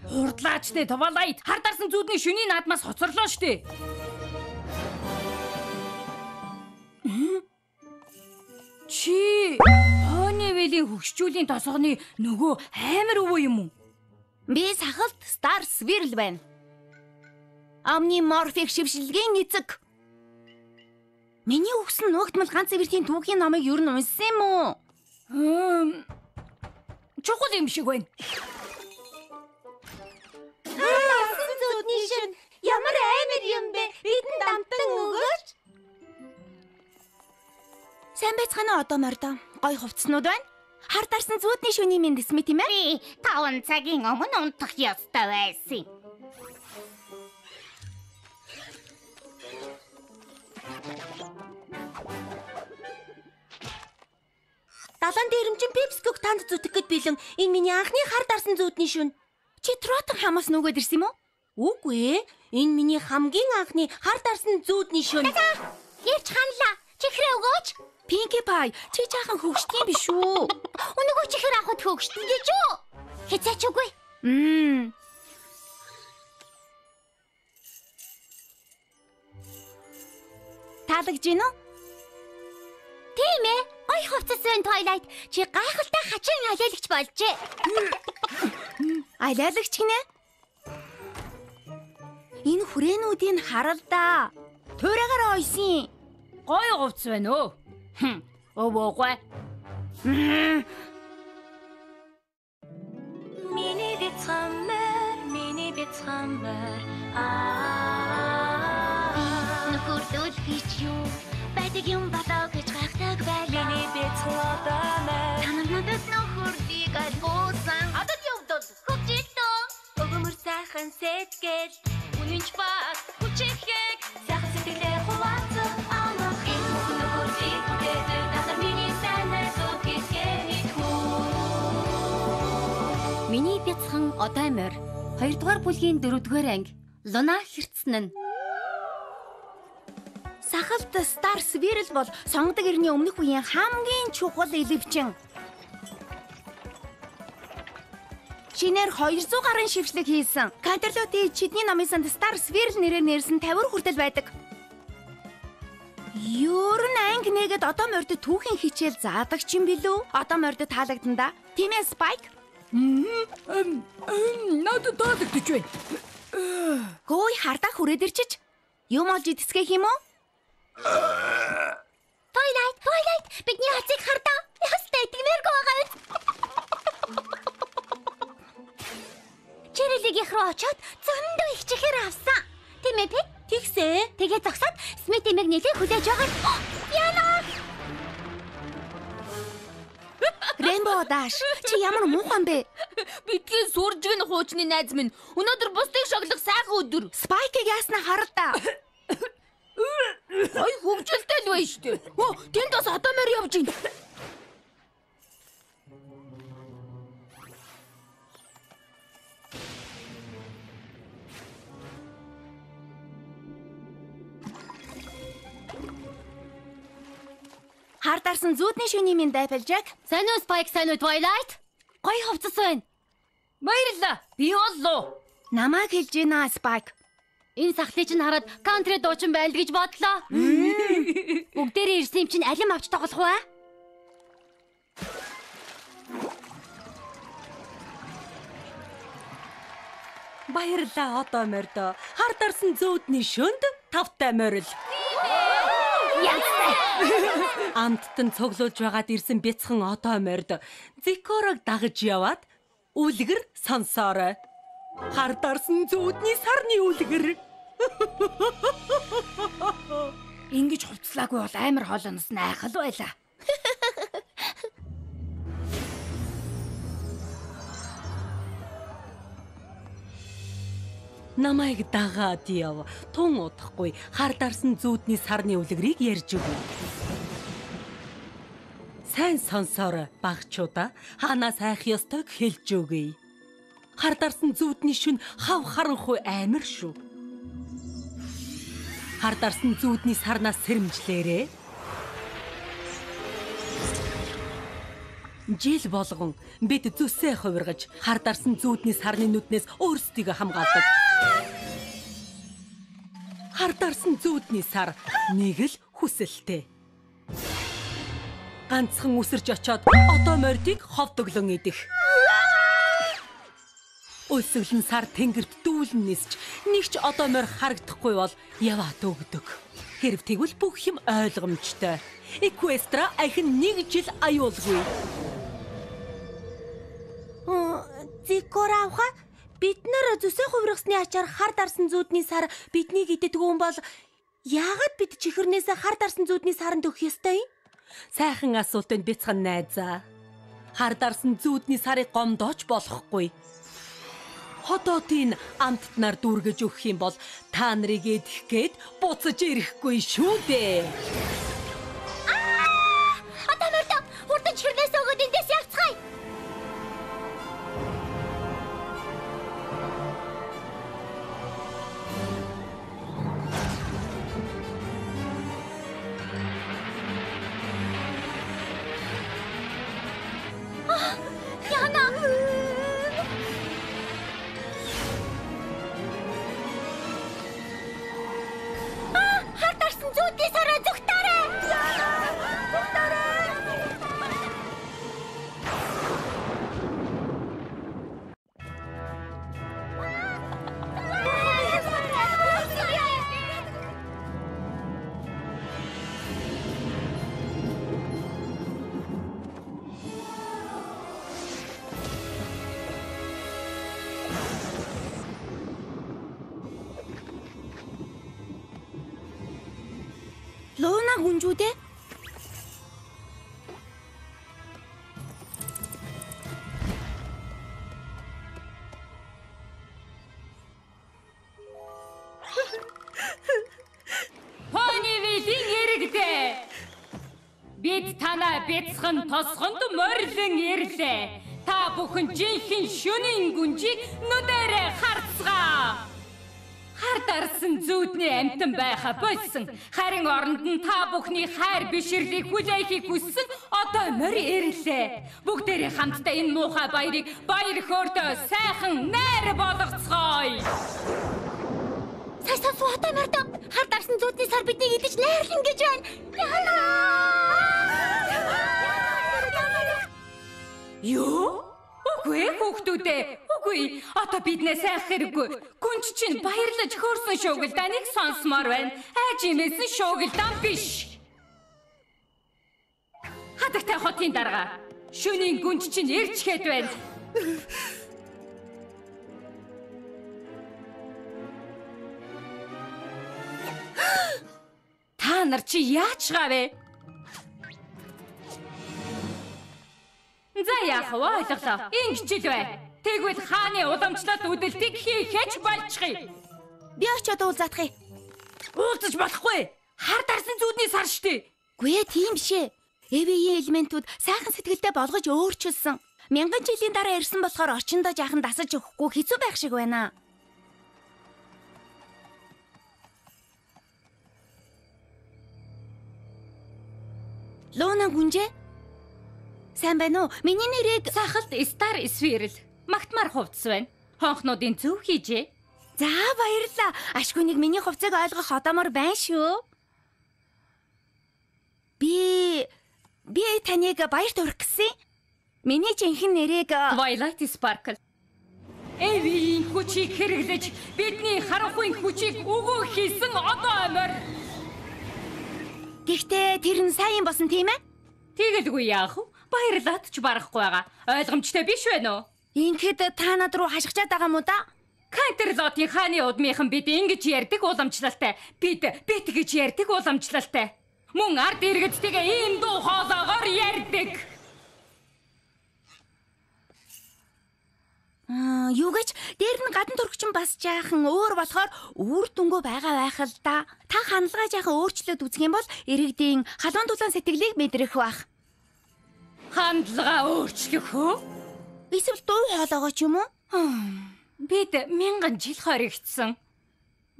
Хурдлаач дээ Twilight. Хар дарсан зүудний шөнийн наадмаас хоцорлоо штэ. Чи Honeyville-ийн хөгшчүүлийн тосгоны нөгөө амар өвөө юм уу? Би сахалт Star Swirl байна. Omnimorphic шившилгийн эцэг. Миний өгсөн нуугдмал ганц эвэртийн түүхийн номыг юу н унссан юм уу? Чухал юм шиг байна. Зүудний шин ямар амар юм бэ? Бидэнд дамтан өгөөч. Сайн байцгаана одоо мордоо. Гой хувцснууд байна. Хар дарсан зүудний шөнийн мэнд эсмэ тийм ээ? Би 5 цагийн өмнө унтах ёстой байсан. Далайн дээрэмчин Пепског танд зүтэх гэж бэлэн. Энэ миний анхны хар дарсан зүудний шөнө. Чи Тротон хамаас нүгэд ирсэн юм уу? Үгүй ээ. Энэ миний хамгийн анхны хар дарсан зүудний шөнө. Ярьж ханлаа. Чихрээ өгөөч. Pinkie Pie, чи жаахан хөвгчдийн биш үү? Өнөөгөө чихэр авахд хөвгчтэн гэж үү? Хязаач үгүй. Таалагдж гинөө? Тийм ээ. Гой хувцас байна Twilight. Чи гайхалтай хачин алиалагч болжээ. Алиалагч гинэ? Энэ хүрээнүүдийн харал да. Туураагаар ойсон. Гой хувцас байна өө. Өвөөгөө. Миний бицхаммер. Нөхөрлөл гэж юу? Байдаг юм болоо гэж гайхдаг байлаа. Миний бицхаммер. Танад нөхөрлийг алгуусан. Адад явдал. Хөвжөлтөө. Өгөмөр сайхан сэтгэл. Үнэнч баг хүчихэд сайхан сэтгэлээ хуваацсан амах энэ нөхөрлийг бүтээдэг надад миний санаа зүтгэх хүү. Миний бяцхан одоо морь 2 дугаар бүлгийн 4 дугаар анги Луна хэрцэн нь. Сахалт Star Swirl бол сонгодог эртний өмнөх үеийн хамгийн чухал элевчин. Шинээр 200 гаруй шившлэг хийсэн. Canterlot чидний номын санд Star Swirl нэрээр нэрсэн 50 хүртэл байдаг. Юу н анги нэгэд одоо морьд түүхийн хичээл заадаг ч юм билүү? Одоо морьд таалагдсан да. Тийм ээ Spike? Надад таалагдчих байна. Хөөе хардаа хүрээд ирчиж. Юм олж идэсгэх юм уу? Twilight, бидний хацыг хардаа. Ястай идэгмээргүй байгаа биз? Чирэлийг руу очоод зөндөө их чихэр авсан. Тийм ээ Пет? Тэгсээ. Тэгээ зогсоод Смит эмээг нэлээд хүлээж байгаа. Яна! Rainbow Dash чи ямар муухан бэ? Бидний суржиг нь хуучны найз минь. Өнөөдөр бусдыг шоглох сайхан өдөр. Spike-ийг яаснаа хар та. Гой хөвгөлтэй л байна штэ. Тэнд бас одоо морь явж байна. Хар дарсан зүудний шөнийн минь Applejack. Сайн уу Spike, сайн уу Twilight? Гой хувцас байна. Баярлалаа. Би боллоо. Намайг хэлж гинэ Spike. Энэ сахлыг чинь хараад country дуучин байл гэж бодлоо. Бүгдээрээ ирсэн юм чинь алим авч тоглох уу? Баярлалаа одоо морьдоо. Хар дарсан зүүдний шөнд тавтай морил. Амттан цуглуулж байгаад ирсэн бяцхан одоо морьд Зикорог дагаж яваад үлгэр сонсоорой. Хар дарсан зүүдний сарны үлгэр. Ингэж хувцлаагүй бол амар хоолоноос найхал байлаа. Намайг дагаад яв. Тун удахгүй хар дарсан зүүдний сарны үлгэрийг ярьж өгье. Сайн сонсоорой багчуудаа. Хаанаа сайх ёстойг хэлж өгье. Хар дарсан зүүдний шүн хав харанхуй амир шүү. Хар дарсан зүүдний сарнаас сэрэмжлээрээ. Жил болгон бид зүсээ хувиргаж хар дарсан зүүдний сарны нүднээс өөрсдийгөө хамгаалдаг. Хар дарсан зүүдний сар нэг л хүсэлтэй. Ганцхан үсэрч очоод одоо мордыг ховдоглон идэх. Өсөглөн сар тэнгэрт дүүлэн нисч нэг ч одоо морь харагдахгүй бол яваад өгдөг. Хэрв тэгвэл бүх юм ойлгомжтой. Эквестра ахин нэг жил аюулгүй. Зикора авха бид нар зүсээ хувиргасны ачаар хар дарсан зүүдний сар биднийг иддэг юм бол яагаад бид чихэрнээсээ хар дарсан зүүдний саранд өгөх ёстой юм? Сайхан асуултанд бяцхан найзаа. Хар дарсан зүүдний сарыг гомдооч болохгүй. Хотоотын амттнаар дүүргэж өгөх юм бол та нарыг идэх гээд буцаж ирэхгүй шүү дээ. Одоо мөрдөө хурдан чихэрнээс өгөөд эндээс явцгаая. Яна! Хар дарсан зүүдний сараа зүгтээрэй! Луна гүнжүүдээ Понивидийн иргэдээ. Бид танаа бяцхан тосгонд морилон ирлээ. Та бүхэн жинхэнэ шөнийн гүнжийг нүдэрээ харцгаа. Хар дарсан зүүдний амтан байха болсон. Харин оронд нь та бүхний хайр бишрлийг хүлээхийг хүссэн одоо морь ирлээ. Бүгдээрээ хамтдаа энэ муухай баярыг баяр хөөртөө сайхан найр болгоцгоё. Сайсан фото мөрдөө хар дарсан зүүдний сар биднийг идэж найрлан гэж байна. Юу? Үгүй хүүхдүүдээ. Үгүй. Одоо биднээ сайх хэрэггүй. Гүнж чинь баярлаж хөөрсөн шуугилдааныг сонсмоор байна. Айж имээсэн шуугилдаан биш. Хадагтай хотын дарга. Шөнийн гүнж чинь ирчгээд байна. Та нар чи яаж гавэ? За яах вэ ойлголоо. Ингэж л бай. Тэгвэл хааны уламжлалт үдэлтийг хийхээч болчихъя. би очиод уулзаадах юм. Уулзаж болохгүй. Хар дарсан зүүдний сар штэ. Гүй ээ, тийм бишээ. Эвийн элементүүд сайхан сэтгэлдээ болгож өөрчилсөн. Мянган жилийн дараа ирсэн болохоор орчиндоо жаахан дасаж өгөхгүй хэцүү байх шиг байна. Луна гүнжээ. Сайн байна уу? Миний нэрийг Сахалт Стар Сферл. Магтмаар хувцс байна. Хонхнуудын зөв хийжээ. За баярлаа. Ашгүйнийг миний хувцыг ойлгох одоомор байна шүү. Би таныг баярт хүргэх гэсэн. Миний жинхэнэ нэрийг Twilight Sparkle. Эвийн хүчийг хэрэглэж бидний харанхуйн хүчийг өгөө хийсэн одоо морь. Гэхдээ тэр нь сайн болсон тийм ээ? Тэгэлгүй яах вэ? Баярлаад ч барахгүй байгаа. Ойлгомжтой биш байна уу? Ингээд та над руу хашгичаад байгаа мó да? Кантерлотын хааны удмынхан бид ингэж ярьдаг уламжлалтай. Бид гэж ярьдаг уламжлалтай. Мөн ард иргэдтэйгээ ийм дуу хоолоогоор ярьдаг. Юу гэж дээр нь гадна төрөгчин бас жаахан өөр болохоор үр дүнгөө байгаа байх л да. Та хандлага жаахан өөрчлөлт үзэх юм бол иргэдийн халуун дулаан сэтгэлийг мэдрэх бах. Хандлага өөрчлөх үү? Эсвэл дуу хоолоогоо ч юм уу? Бид 1000 жил хоригдсан.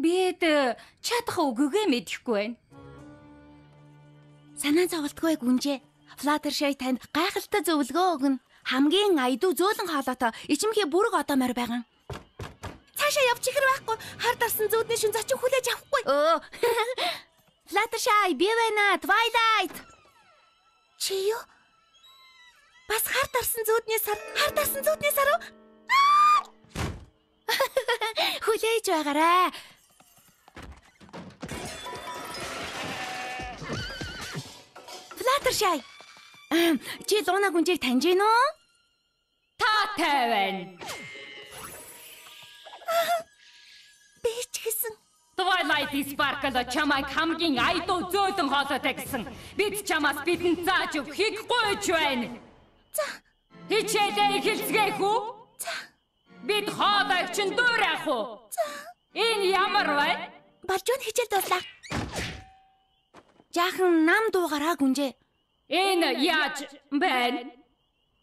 Бид чадах үгүйгээ мэдэхгүй байна. Санаа зовлтгүй гүнжээ. Fluttershy танд гайхалтай зөвлөгөө өгнө. Хамгийн аяду зөөлөн хоолойтой ичимхий бүрэг одоомор байгаа. Цаашаа явж ихэр байхгүй. Хар дарсан зүүдний шин зочин хүлээж авахгүй. Fluttershy би байна. Twilight. Чи юу? Бас хар дарсан зүүдний сар уу? Хүлээж байгаарай. Fluttershy. Чи Луна гүнжийг таньж гин үү? Та тавин. Би ч гэсэн. Twilight Sparkle чамайг хамгийн аяду зөөлөн хоолойтой гэсэн. Бид чамаас бидэнд зааж өгөхийг гуйж байна. За. Хичээлээ эхэлцгээх үү? За. Бид хоолойг чинь дуурайх уу? За. Энэ ямар вэ? Болж өн хичээл дуслаа. Жаахан нам дуугараа гүнжээ. Энэ яаж байна?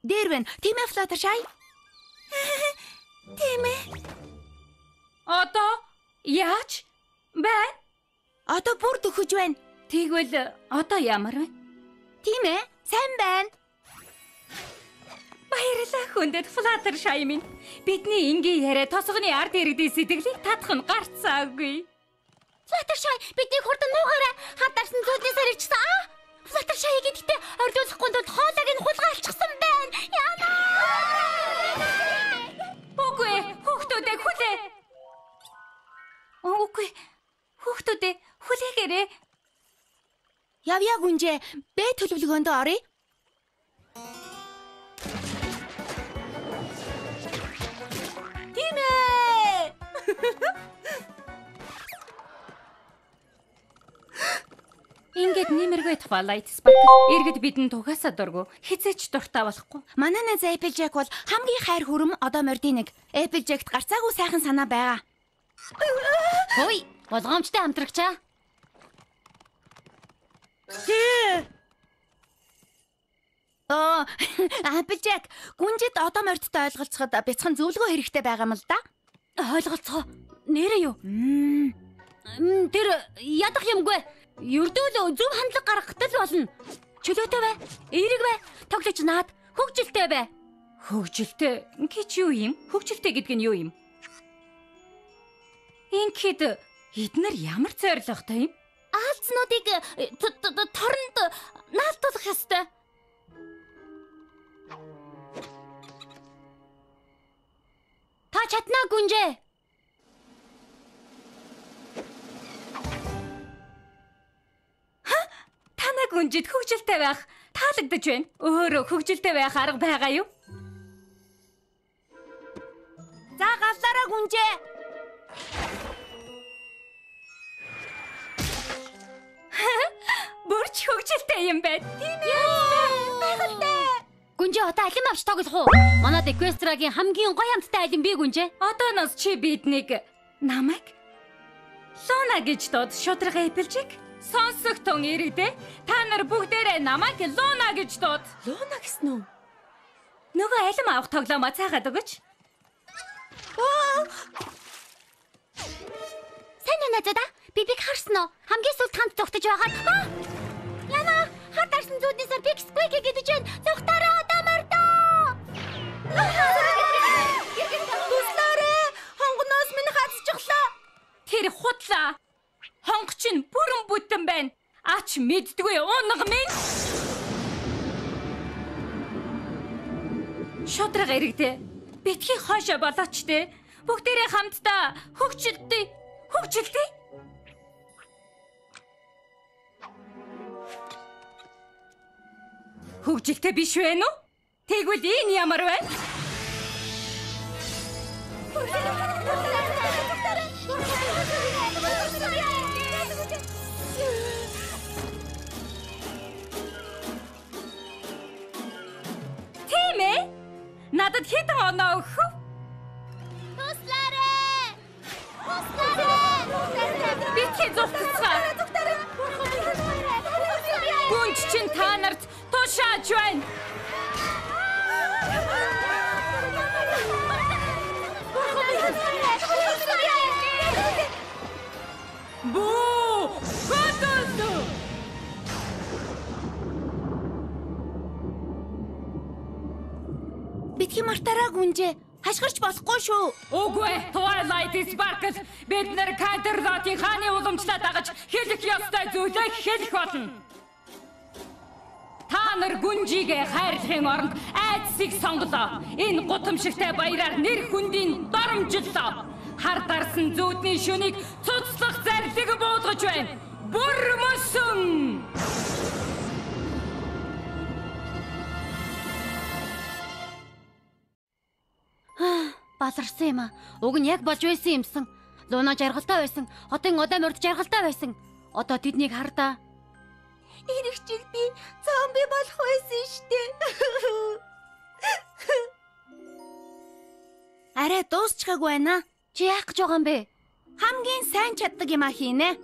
Дээр байна. Тийм ээ Fluttershy. Тийм ээ. Одоо яаж байна? Одоо бүр дөхөж байна. Тэгвэл одоо ямар вэ? Тийм ээ. Сайн байна. Баярлалаа хүндэт Fluttershy минь. Бидний ингийн яриа тосгоны ард иргэдийн сэтгэлийг татах нь гарцаагүй. Fluttershy бидний хурдан нуугаарай. Хар дарсан зүүднээс ирчихсэн. Fluttershy гэдэгтээ ордуулахгүй тул хоолойг нь хулгайлчихсан байна. Яна! Үгүй, хүүхдүүдээ хүлээ. Үгүй, хүүхдүүдээ хүлээгээрэй. Явъя гүнжээ. Бэ төлөвлөгөөндөө оръё. Тийм ээ. Ингээд нэмэргүй Twilight Sparkle иргэд бидэнд тугаасаа дургу хизээч дуртай болохгүй. Манай найз Applejack бол хамгийн хайр хүрэм одоомордын нэг. Applejack-т гарцаагүй сайхан санаа байгаа. Хөөе, болгоомжтой хамтрагчаа. Applejack, гүнжид одоомордтой ойлголцоход бяцхан зөвлөгөө хэрэгтэй байгаа юм л да. Ойлголцоо. Нэрээ юу? Тэр ядах юмгүй. Ердөөл зөв хандлага гаргахад л болно. Чөлөөтэй бай. Эерэг бай. Тоглож наад. Хөгжилтэй бай. Хөгжилтэй гэж юу юм? Хөгжилтэй гэдэг нь юу юм? Ингээд эднэр ямар зоригтой юм? Аалзнуудыг торонд наалтуулах ёстой. Та чаднаа гүнжээ. Танаг гүнжид хөгжилтэй байх таалагдаж байна. Өөрөө хөгжилтэй байх арга байгаа юу? За галлаараа гүнжээ. Бүрч хөгжилтэй юм байна. Тийм ээ. Байгальтай. Гүнжээ одоо алим авч тоглох уу? Манад Equestraгийн хамгийн гоё хамттай алим би гүнжээ. Одооноос чи биднийг намайг Луна гэж дууд шудрага Applejack. Сонсогтон иргэдээ та нар бүгдээрээ намайг Луна гэж дууд. Луна гэсэн үү? Нөгөө алим авах тоглоомоо цаагаад өгөөч. Сайн уу надад? Бибиг харсан уу? Хамгийн сүүлд хамт зогтож байгаа. Яна, хар дарсан зүүдний сар Big Squeak гэдэг чинь зогтараа одоомордоо. Туслаарэ. Хонгоноос минь хазчихлаа. Тэр худлаа. Хонх чинь бүрэн бүтэн байна. Ач мэддгүй унга минь. Шудрага иргэдээ. Битгий хоошо болооч те. Бүгдээрээ хамтдаа хөгжилтэй. Хөгжилтэй. Хөгжилтэй биш вэ нү? Тэгвэл энэ ямар вэ? Тийм ээ. Надад хэдэн оноо өгөх вэ? Туслаарэ. Битгий зогтцгаа. Гүнж чин та нарт тушааж байна. Бүү! Готов! Битгий мартаараа гүнжээ. Хашгирч болохгүй шүү. Үгүй Twilight Sparkle бид нар Canterlot-ийн хааны уламжлаа дагаж хэлэх ёстой зүйлээ хэлэх болно. Та нар гүнжигээ хайрлахын оронд айдсыг сонголоо. Энэ гутамшигтай баяраар нэр хүндийн доромжлоо. Хар дарсан зүүдний шөнийг цуцлах зарлиг буулгаж байна. Бүр мөсөн. Баларсан юм аа. Уг нь яг болж байсан юмсан. Луна жаргалтай байсан. Хотын удаан урд жаргалтай байсан. Одоо тэднийг хардаа. Ирэх би зомби болох байсан штэ. Арай дуусчихаагүй байна. Чи яах гэж байгаа юм бэ? Хамгийн сайн чаддаг юм а хийнэ.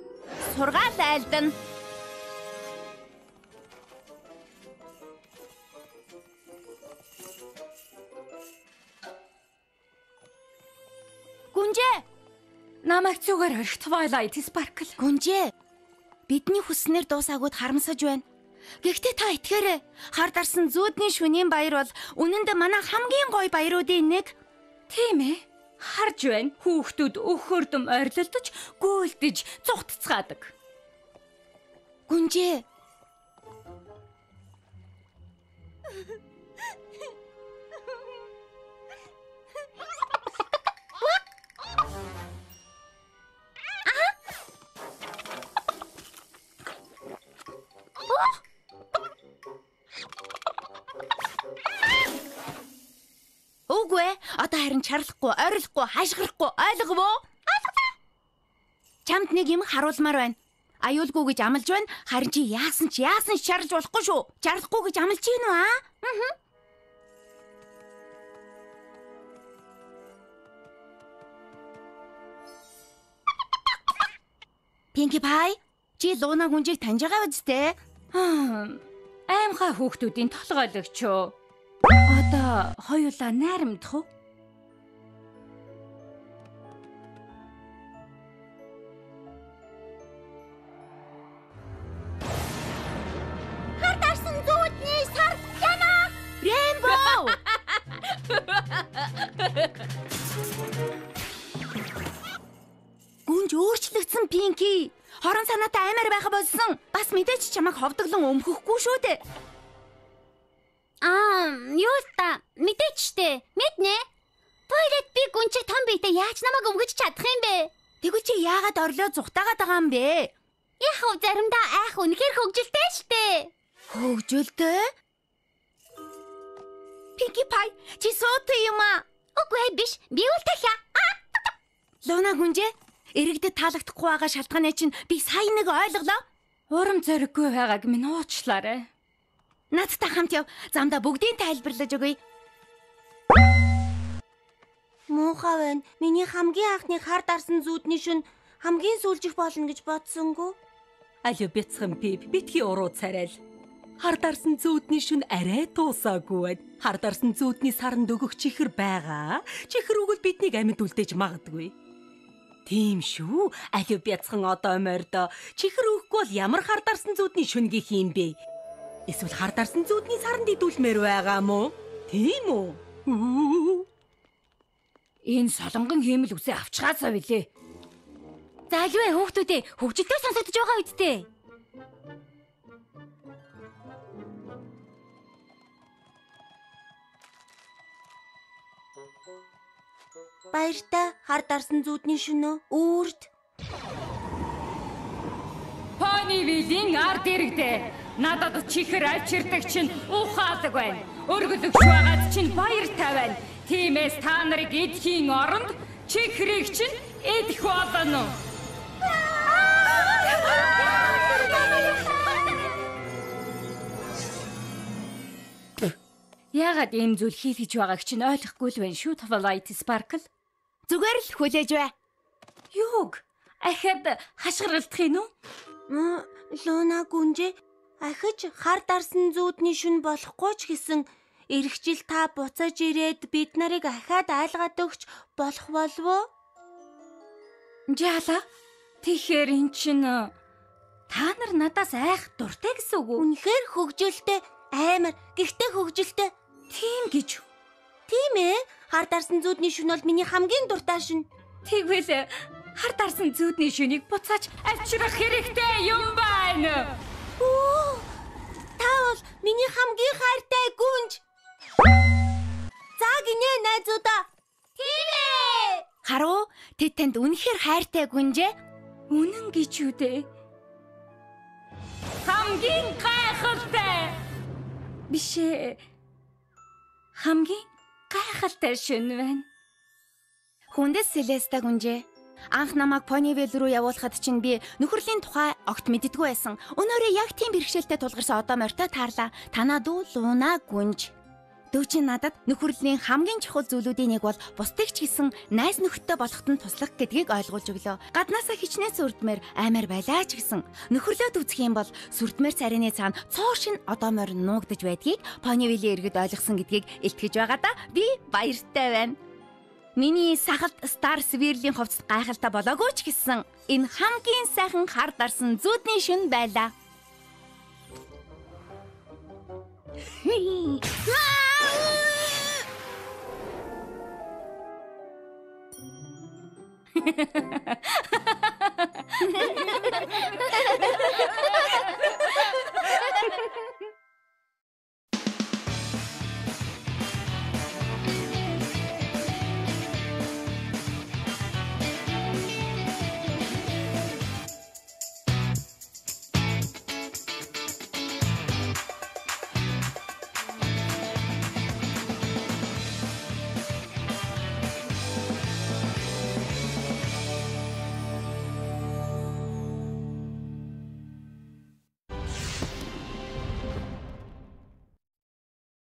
Сургаал айлдана. Гүнжээ. Намайг зүгээр өрх Twilight Sparkle. Гүнжээ. Бидний хүснээр дуусаагууд харамсаж байна. Гэхдээ та итгээрэй. Хар дарсан зүүдний шөнийн баяр бол үнэндээ манай хамгийн гоё баяруудын нэг. Тийм ээ. Харж байна. Хүүхдүүд өхөрдөм ойрлолдож, гүйлдэж, цугтцгаадаг. Гүнжээ. Үгүй одоо харин чарлахгүй, ойрлохгүй, хашгирахгүй ойлгов уу? Чамд нэг юм харуулмаар байна. Аюулгүй гэж амлаж байна. Харин чи яасан ч чарлж болохгүй шүү. Чарлахгүй гэж амлаж гин үү аа? Pinkie Pie, чи Луна гүнжийг таньж байгаа биз дээ? Аймхаа хүүхдүүдийн толгойлогч юу? Одоо хоёулаа найрамдах уу? Хар дарсан зүүдний сар янаа! Rainbow! Гүнж өөрчлөгдсөн Pinkie. Хорон санаатай аймаар байха болсон. Бас мэдээч чамайг ховдоглон өмхөхгүй шүү дээ. Юу та мэдээч штэ. Мэднэ. Toilet би гүнчиг том биетэй яаж намайг өмгөж чадах юм бэ? Тэгвэл чи яагаад орлоо зүхтаагаад байгаа юм бэ? Яг хөө заримдаа айх үнэхээр хөвгөлтэй штэ. Хөвгөлтэй? Pinkie Pie, чи суутай юм аа? Үгүй биш. Би үлтэхэ. Луна гүнжээ, иргэдэд таалагдахгүй байгаа шалтгааны чинь би сайн нэг ойлголоо. Урам зориггүй байгааг минь уучлаарай. Надтай хамт яв. Замдаа бүгдийг тайлбарлаж өгье. Муухай байна. Миний хамгийн анхны хар дарсан зүүдний шөнө хамгийн сүүлжих болно гэж бодсонгүй. Алиу бяцхан Пип битгий уруу царай л. Хар дарсан зүүдний шөнө арай дуусаагүй байна. Хар дарсан зүүдний саранд өгөх чихэр байгаа. Чихэр өгвөл биднийг амьд үлдээж магадгүй. Тийм шүү. Алиу бяцхан одоо морьдоо чихэр өгөхгүй бол ямар хар дарсан зүүдний шөнө гэх юм бэ? Эсвэл хар дарсан зүүдний саранд идүүлмээр байгаа мó? Тийм үү? Энэ солонгон хиймэл үсээ авчгаасаа билээ. Залвэ хүүхдүүдээ хөвгөлтэй сонсогдож байгаа үсттэй. Баяртай хар дарсан зүүдний шөнө үрд. Ponyville-ийн ард иргэдээ. Надад чихэр авчирдаг чинь ухаалаг байна. Өргөлөгч байгаад чинь баяртай байна. Тиймээс та нарыг эдхийн оронд чихрийг чинь эдэх болно. Яагаад ийм зүйл хийлгэж байгааг чинь ойлгохгүй л байна шүү Twilight Sparkle. Зүгээр л хүлээж бай. Юуг? Ахад хашгиралдах юм уу? Луна гүнжээ, ахиж хар дарсан зүүдний шөнө болохгүй ч гэсэн ирэх жил та буцаж ирээд бид нарыг ахаад айлгаад өгч болох болов уу? Жаала. Тэгэхээр эн чинь та нар надаас айх дуртай гэсэн үг үү? Үнэхээр хөвгөлтэй, аймар, гэхдээ хөвгөлтэй. Тийм гэж. Тийм ээ. Хар дарсан зүүдний шөнө бол миний хамгийн дуртай шөнө. Тэгвэл хар дарсан зүүдний шөнийг буцааж авчрах хэрэгтэй юм байна. Оо! Та бол миний хамгийн хайртай гүнж. За гинэ найзуудаа. Тийм ээ. Харуу, тэд танд үнэхээр хайртай гүнжээ. Үнэн гэж үү дээ. Хамгийн гайхалтай. Биш ээ. Хамгийн гайхалтай шөнө байна. Хүндэс Селеста гүнжээ. Анх намайг Понивил руу явуулахад чинь би нөхөрлийн тухай огт мэддэггүй байсан. Өнөөрөө яг тийм бэрхшээлтэй тулгарсан одоо морьтой таарлаа. Танаа дүү Луна гүнж. Дүү чинь надад нөхөрлийн хамгийн чухал зүйлүүдийн нэг бол бусдыг ч гэсэн найз нөхөдтэй болоход нь туслах гэдгийг ойлгуулж өглөө. Гаднаасаа хичнээн сүрдмээр аймаар байлаа ч гэсэн нөхөрлөөд үзэх юм бол сүрдмээр царины цаана цоор шин одоо морь нуугдаж байдгийг Понивилийн иргэд ойлгосон гэдгийг илтгэж байгаа да. Би баяртай байна. Миний сахалт Стар Свирлийн хувцас гайхалтай болоогүй ч гэсэн энэ хамгийн сайхан хар дарсан зүүдний шөнө байлаа.